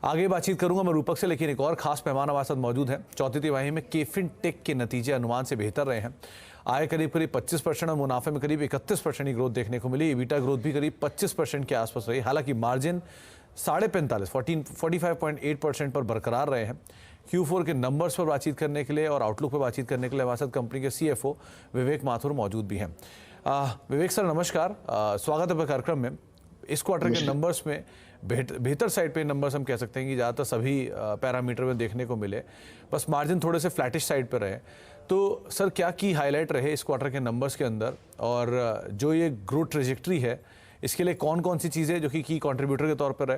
आगे बातचीत करूंगा मैं रूपक से, लेकिन एक और खास मेहमान हमारे साथ मौजूद हैं। चौथी तिमाही में केफिन टेक के नतीजे अनुमान से बेहतर रहे हैं। आय करीब 25% और मुनाफे में करीब 31% की ग्रोथ देखने को मिली। ईबिटा ग्रोथ भी करीब 25% के आसपास रही। हालांकि मार्जिन 45.8% पर बरकरार रहे हैं। Q4 के नंबर्स पर बातचीत करने के लिए और आउटलुक पर बातचीत करने के लिए हमारे साथ कंपनी के CFO विवेक माथुर मौजूद भी हैं। विवेक सर नमस्कार, स्वागत है कार्यक्रम में। इस क्वार्टर के नंबर्स में बेहतर साइड पे नंबर्स हम कह सकते हैं कि ज़्यादातर सभी पैरामीटर में देखने को मिले, बस मार्जिन थोड़े से फ्लैटिश साइड पे रहे। तो सर क्या की हाईलाइट रहे इस क्वार्टर के नंबर्स के अंदर, और जो ये ग्रोथ ट्रेजेक्ट्री है इसके लिए कौन कौन सी चीज़ें जो कि की कंट्रीब्यूटर के तौर पर रहे?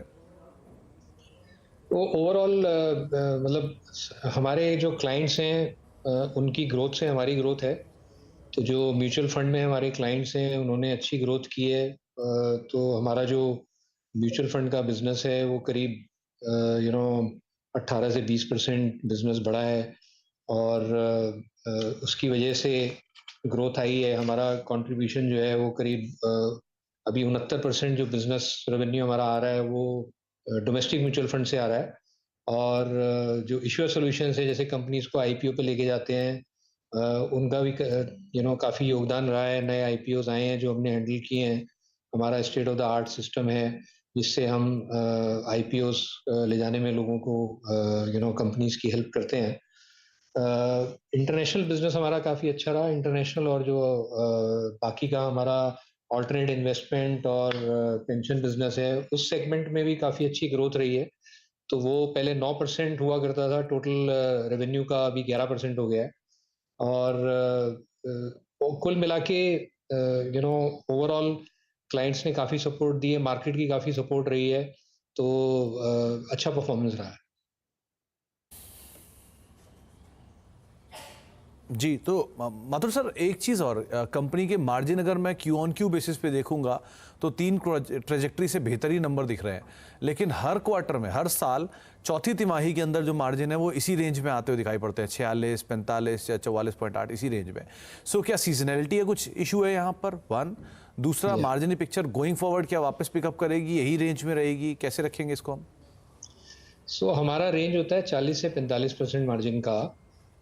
तो ओवरऑल मतलब हमारे जो क्लाइंट्स हैं उनकी ग्रोथ से हमारी ग्रोथ है। तो जो म्यूचुअल फंड में हमारे क्लाइंट्स हैं उन्होंने अच्छी ग्रोथ की है। तो हमारा जो म्यूचुअल फंड का बिजनेस है वो करीब 18 से 20% बिजनेस बढ़ा है, और उसकी वजह से ग्रोथ आई है। हमारा कंट्रीब्यूशन जो है वो करीब अभी 69% जो बिजनेस रेवेन्यू हमारा आ रहा है वो डोमेस्टिक म्यूचुअल फंड से आ रहा है। और जो इश्यूर सॉल्यूशंस है, जैसे कंपनीज को आईपीओ पे लेके जाते हैं, उनका भी काफ़ी योगदान रहा है। नए आईपीओज आए हैं जो हमने हैंडल किए हैं। हमारा state of the art system है जिससे हम आईपीओज ले जाने में लोगों को कंपनीज की हेल्प करते हैं। इंटरनेशनल बिजनेस हमारा काफ़ी अच्छा रहा। इंटरनेशनल और जो बाकी का हमारा ऑल्टरनेट इन्वेस्टमेंट और पेंशन बिजनेस है, उस सेगमेंट में भी काफ़ी अच्छी ग्रोथ रही है। तो वो पहले 9% हुआ करता था टोटल रेवेन्यू का, अभी 11% हो गया है। और कुल मिला के ओवरऑल क्लाइंट्स ने काफ़ी सपोर्ट दी है, मार्केट की काफ़ी सपोर्ट रही है। तो अच्छा परफॉर्मेंस रहा है। जी, तो माथुर सर एक चीज़ और, कंपनी के मार्जिन अगर मैं क्यू ऑन क्यू बेसिस पे देखूंगा तो 3 ट्रेजेक्ट्री से बेहतर ही नंबर दिख रहे हैं, लेकिन हर क्वार्टर में, हर साल चौथी तिमाही के अंदर जो मार्जिन है वो इसी रेंज में आते हुए दिखाई पड़ते हैं, 46, 45 या 44.8 इसी रेंज में। सो क्या सीजनैलिटी है, कुछ इशू है यहाँ पर? वन, दूसरा मार्जिन पिक्चर गोइंग फॉरवर्ड क्या वापस पिकअप करेगी, यही रेंज में रहेगी, कैसे रखेंगे इसको हम? हमारा रेंज होता है 40 से 45% मार्जिन का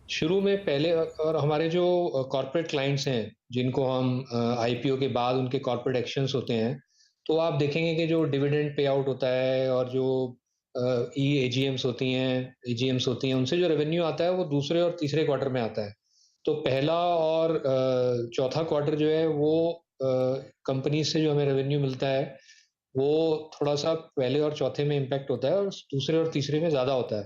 शुरू में पहले। और हमारे जो कॉर्पोरेट क्लाइंट्स हैं जिनको हम आईपीओ के बाद उनके कॉर्पोरेट एक्शंस होते हैं, तो आप देखेंगे कि जो डिविडेंड पे आउट होता है और जो ई एजीएम्स होती हैं, उनसे जो रेवेन्यू आता है वो दूसरे और तीसरे क्वार्टर में आता है। तो पहला और चौथा क्वार्टर जो है वो कंपनी से जो हमें रेवेन्यू मिलता है वो थोड़ा सा पहले और चौथे में इम्पैक्ट होता है और दूसरे और तीसरे में ज़्यादा होता है।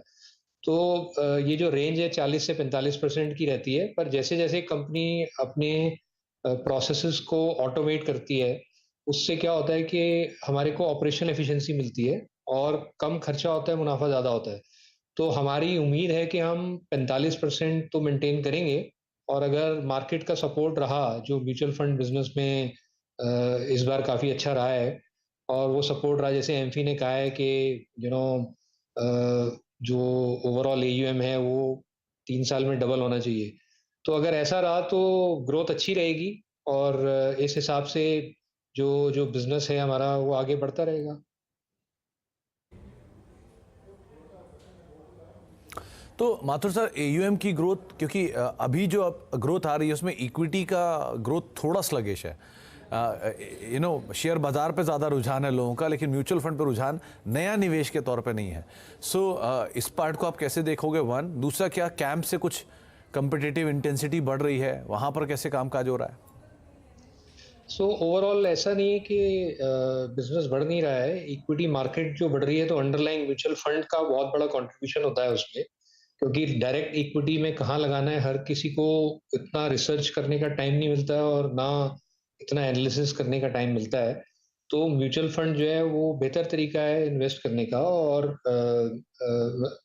तो ये जो रेंज है 40 से 45% की रहती है, पर जैसे-जैसे कंपनी अपने प्रोसेसेस को ऑटोमेट करती है, उससे क्या होता है कि हमारे को ऑपरेशनल एफिशिएंसी मिलती है और कम खर्चा होता है, मुनाफा ज़्यादा होता है। तो हमारी उम्मीद है कि हम 45% तो मेंटेन करेंगे, और अगर मार्केट का सपोर्ट रहा, जो म्यूचुअल फंड बिज़नेस में इस बार काफ़ी अच्छा रहा है, और वो सपोर्ट रहा, जैसे एम्फी ने कहा है कि यू नो जो ओवरऑल एयूएम है वो 3 साल में डबल होना चाहिए। तो अगर ऐसा रहा तो ग्रोथ अच्छी रहेगी, और इस हिसाब से जो जो बिज़नेस है हमारा वो आगे बढ़ता रहेगा। तो माथुर सर एयूएम की ग्रोथ, क्योंकि अभी जो ग्रोथ आ रही है उसमें इक्विटी का ग्रोथ थोड़ा स्लगिश है। शेयर बाजार पे ज़्यादा रुझान है लोगों का, लेकिन म्यूचुअल फंड पे रुझान नया निवेश के तौर पे नहीं है। इस पार्ट को आप कैसे देखोगे? वन, दूसरा, क्या कैंप से कुछ कम्पिटिटिव इंटेंसिटी बढ़ रही है, वहाँ पर कैसे कामकाज हो रहा है? ओवरऑल ऐसा नहीं है कि बिज़नेस बढ़ नहीं रहा है। इक्विटी मार्केट जो बढ़ रही है तो अंडरलाइंग म्यूचुअल फंड का बहुत बड़ा कंट्रीब्यूशन होता है उसमें। क्योंकि डायरेक्ट इक्विटी में कहाँ लगाना है, हर किसी को इतना रिसर्च करने का टाइम नहीं मिलता है और ना इतना एनालिसिस करने का टाइम मिलता है। तो म्यूचुअल फंड जो है वो बेहतर तरीका है इन्वेस्ट करने का, और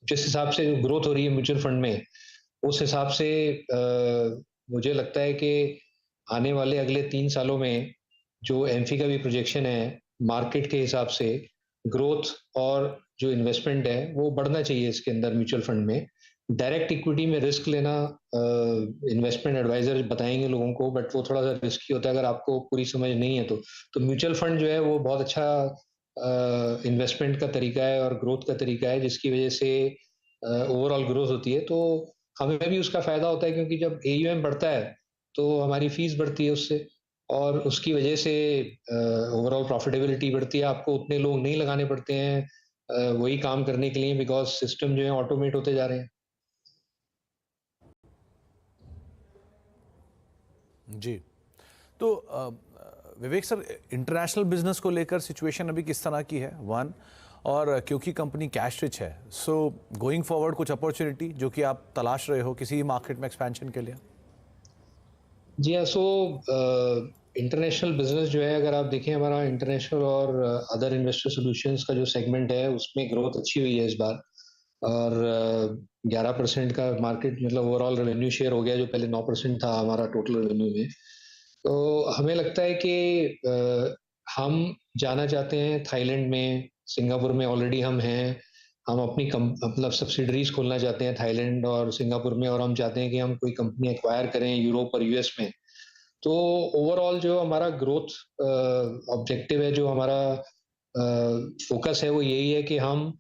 जिस हिसाब से ग्रोथ हो रही है म्यूचुअल फंड में, उस हिसाब से मुझे लगता है कि आने वाले अगले 3 सालों में जो एम्फी का भी प्रोजेक्शन है, मार्केट के हिसाब से ग्रोथ और जो इन्वेस्टमेंट है वो बढ़ना चाहिए इसके अंदर म्यूचुअल फंड में। डायरेक्ट इक्विटी में रिस्क लेना इन्वेस्टमेंट एडवाइजर बताएंगे लोगों को, बट वो थोड़ा सा रिस्की होता है अगर आपको पूरी समझ नहीं है तो। म्यूचुअल फंड जो है वो बहुत अच्छा इन्वेस्टमेंट का तरीका है और ग्रोथ का तरीका है, जिसकी वजह से ओवरऑल ग्रोथ होती है। तो हमें भी उसका फ़ायदा होता है, क्योंकि जब एयूएम बढ़ता है, तो हमारी फ़ीस बढ़ती है उससे, और उसकी वजह से ओवरऑल प्रॉफ़िटेबिलिटी बढ़ती है। आपको उतने लोग नहीं लगाने पड़ते हैं वही काम करने के लिए, बिकॉज़ सिस्टम जो है ऑटोमेट होते जा रहे हैं। जी। तो विवेक सर, इंटरनेशनल बिजनेस को लेकर सिचुएशन अभी किस तरह की है? वन, और क्योंकि कंपनी कैश रिच है, सो गोइंग फॉरवर्ड कुछ अपॉर्चुनिटी जो कि आप तलाश रहे हो किसी मार्केट में एक्सपेंशन के लिए? जी हाँ, सो इंटरनेशनल बिज़नेस जो है, अगर आप देखें हमारा इंटरनेशनल और अदर इन्वेस्टर सॉल्यूशंस का जो सेगमेंट है, उसमें ग्रोथ अच्छी हुई है इस बार, और 11% का मार्केट मतलब ओवरऑल रेवेन्यू शेयर हो गया, जो पहले 9% था हमारा टोटल रेवेन्यू में। तो हमें लगता है कि हम जाना चाहते हैं थाईलैंड में, सिंगापुर में ऑलरेडी हम हैं। हम अपनी मतलब सब्सिडरीज़ खोलना चाहते हैं थाईलैंड और सिंगापुर में, और हम चाहते हैं कि हम कोई कंपनी एक्वायर करें यूरोप और यूएस में। तो ओवरऑल जो हमारा ग्रोथ ऑब्जेक्टिव है, जो हमारा फ़ोकस है, वो यही है कि हम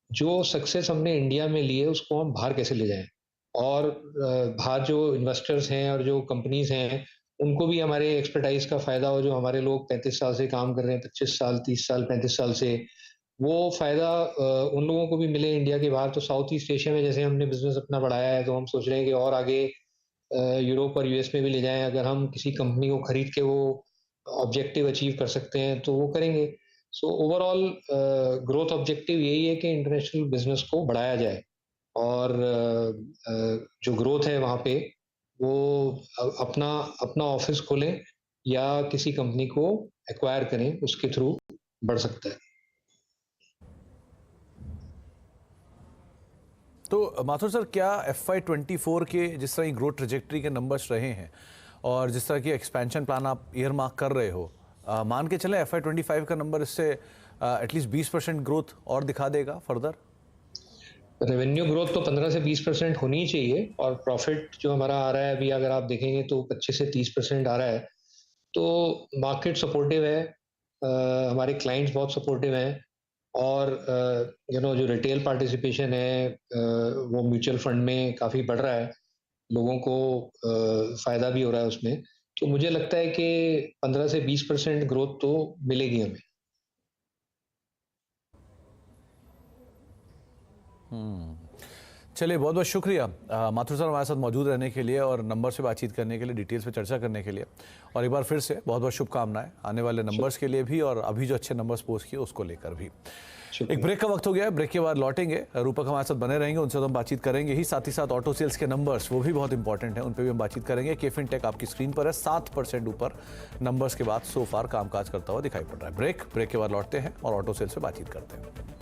जो सक्सेस हमने इंडिया में ली है, उसको हम बाहर कैसे ले जाएँ? और बाहर जो इन्वेस्टर्स हैं और जो कंपनीज़ हैं, उनको भी हमारे एक्सपर्टाइज़ का फ़ायदा हो। जो हमारे लोग 35 साल से काम कर रहे हैं, 25 साल, 30 साल, 35 साल से, वो फ़ायदा उन लोगों को भी मिले इंडिया के बाहर। तो साउथ ईस्ट एशिया में जैसे हमने बिज़नेस अपना बढ़ाया है, तो हम सोच रहे हैं कि और आगे यूरोप और यूएस में भी ले जाएँ। अगर हम किसी कंपनी को खरीद के वो ऑब्जेक्टिव अचीव कर सकते हैं, तो वो करेंगे। सो ओवरऑल ग्रोथ ऑब्जेक्टिव यही है कि इंटरनेशनल बिज़नेस को बढ़ाया जाए, और जो ग्रोथ है वहाँ पे, वो अपना अपना ऑफ़िस खोलें या किसी कंपनी को एक्वायर करें, उसके थ्रू बढ़ सकता है। तो माथुर सर, क्या FY24 के जिस तरह की ग्रोथ ट्रेजेक्टरी के नंबर्स रहे हैं और जिस तरह की एक्सपेंशन प्लान आप ईयर मार्क कर रहे हो, मान के चलें FY25 का नंबर इससे एटलीस्ट 20% ग्रोथ और दिखा देगा फर्दर? रेवेन्यू ग्रोथ तो 15 से 20% होनी ही चाहिए, और प्रॉफ़िट जो हमारा आ रहा है अभी, अगर आप देखेंगे तो 25 से 30% आ रहा है। तो मार्केट सपोर्टिव है, हमारे क्लाइंट्स बहुत सपोर्टिव हैं, और जो रिटेल पार्टिसिपेशन है, वो म्यूचुअल फंड में काफ़ी बढ़ रहा है। लोगों को फ़ायदा भी हो रहा है उसमें। तो मुझे लगता है कि 15 से 20% ग्रोथ तो मिलेगी हमें। चलिए, बहुत बहुत शुक्रिया माथुर सर हमारे साथ मौजूद रहने के लिए और नंबर से बातचीत करने के लिए, डिटेल्स पे चर्चा करने के लिए। और एक बार फिर से बहुत बहुत शुभकामनाएं आने वाले नंबर्स के लिए भी, और अभी जो अच्छे नंबर्स पोस्ट किए उसको लेकर भी। एक ब्रेक का वक्त हो गया है, ब्रेक के बाद लौटेंगे। रूपक हमारे साथ बने रहेंगे, उनसे तो हम बातचीत करेंगे ही, साथ ही साथ ऑटो सेल्स के नंबर्स वो भी बहुत इंपॉर्टेंट हैं, उन पर भी हम बातचीत करेंगे। केफिन टेक आपकी स्क्रीन पर है, 7% ऊपर नंबर्स के बाद सो फार कामकाज करता हुआ दिखाई पड़ रहा है। ब्रेक के बाद लौटते हैं और ऑटो सेल्स पे बातचीत करते हैं।